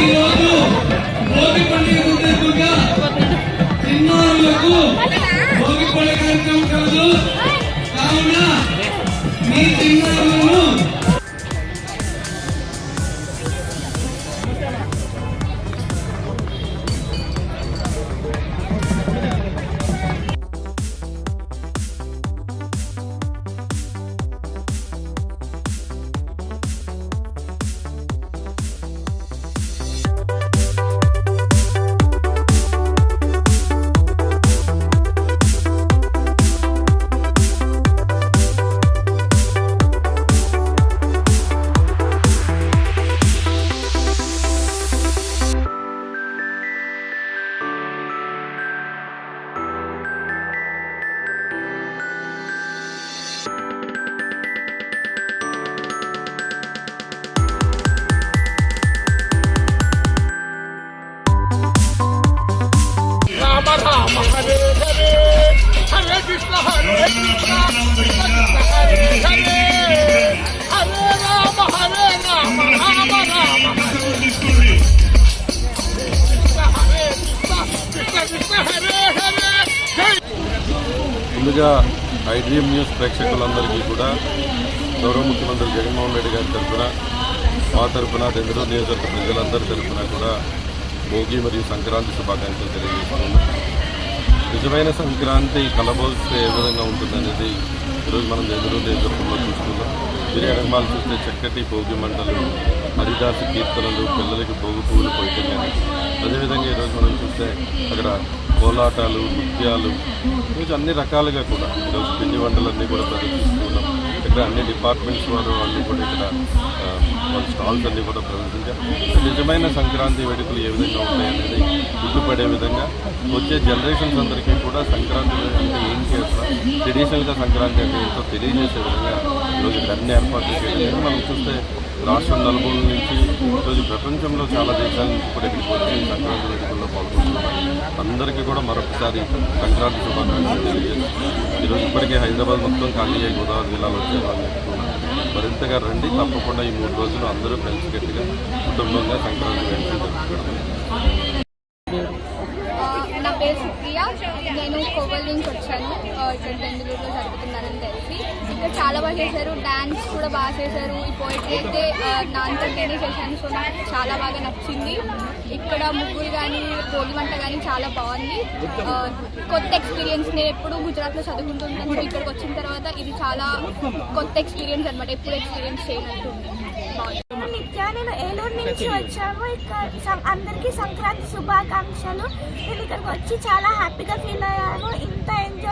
ఈరోజు భోగి పండుగ సందర్భంగా చిన్నారులకు భోగి పండుగ కార్యక్రమం కలదు. కావున మీ చిన్నారులను ముందుగా ఐడ్రీమ్ న్యూస్ ప్రేక్షకులందరికీ కూడా గౌరవ ముఖ్యమంత్రి జగన్మోహన్ రెడ్డి గారి తరఫున మా తరఫున నెల్లూరు నియోజకవర్గ ప్రజలందరి తరఫున కూడా భోగి మరియు సంక్రాంతి శుభాకాంక్షలు తెలియజేస్తున్నాం. నిజమైన సంక్రాంతి కలబోస్తే ఏ విధంగా ఉంటుందనేది ఈరోజు మనం నెల్లూరు నియోజకవర్గంలో చూస్తున్నాం. విరియారంభాలు చూస్తే చక్కటి భోగి మంటలు, హరిదాసు కీర్తనలు, పిల్లలకి భోగి పువ్వులు పోయటం కానీ, అదేవిధంగా ఈరోజు మనం చూస్తే అక్కడ కోలాటాలు, నృత్యాలు, ఈరోజు అన్ని రకాలుగా కూడా ఈరోజు పిండి వంటలన్నీ కూడా ప్రదర్శిస్తున్నాం. ఇక్కడ అన్ని డిపార్ట్మెంట్స్ వారు అన్నీ కూడా ఇక్కడ వాళ్ళ స్టాల్స్ అన్నీ కూడా ప్రదర్శించారు. నిజమైన సంక్రాంతి వేడుకలు ఏ విధంగా ఉంటాయనేది గుర్తుపడే విధంగా వచ్చే జనరేషన్స్ అందరికీ కూడా సంక్రాంతి అంటే ఏం చేస్తారు, ట్రెడిషనల్గా సంక్రాంతి అంటే ఏంటో తెలియజేసే విధంగా ఈరోజు ఇక్కడ అన్ని ఏర్పాట్లు చేయడం. మనం చూస్తే రాష్ట్రం నలుమూల నుంచి ఈరోజు ప్రపంచంలో చాలా దేశాల నుంచి కూడా ఇక్కడికి వచ్చి సంక్రాంతి వేడుకల్లో పాల్గొంటున్నారు. అందరికీ కూడా మరొకసారి సంక్రాంతి శుభాకాంక్షలు తెలియజేస్తున్నాం. ఈరోజు ఇప్పటికే హైదరాబాద్ మొత్తం ఖాళీ అయ్యి గోదావరి జిల్లాలో వచ్చే వాళ్ళు చెప్తున్నారు. మరింతగా రండి, తప్పకుండా ఈ 3 రోజులు అందరూ కలిసికట్టుగా కుటుంబంగా సంక్రాంతి వేడుకలు జరుపుకోవడం. నా పేరు సుప్రియ. నేను కోవల్ నుంచి వచ్చాను. ఇక్కడ బెంగళూరులో జరుగుతున్నానని తెలిసి ఇక్కడ చాలా బాగా చేశారు. డ్యాన్స్ కూడా బాగా చేశారు. ఈ పోయిటరీ అయితే నా అంతటేనే చేశాను. సో నాకు చాలా బాగా నచ్చింది. ఇక్కడ ముగ్గురు కానీ భోగి మంట కానీ చాలా బాగుంది. కొత్త ఎక్స్పీరియన్స్. నేను ఎప్పుడు గుజరాత్లో చదువుకుంటున్నాను. సో ఇక్కడికి వచ్చిన తర్వాత ఇది చాలా కొత్త ఎక్స్పీరియన్స్ అనమాట. ఎప్పుడు ఎక్స్పీరియన్స్ చేయనట్టు నిత్య. నేను ఏలూరు నుంచి వచ్చాము. ఇక్కడ అందరికీ సంక్రాంతి శుభాకాంక్షలు. నేను ఇక్కడికి వచ్చి చాలా హ్యాపీగా ఫీల్ అయ్యాను. ఇంత ఎంజాయ్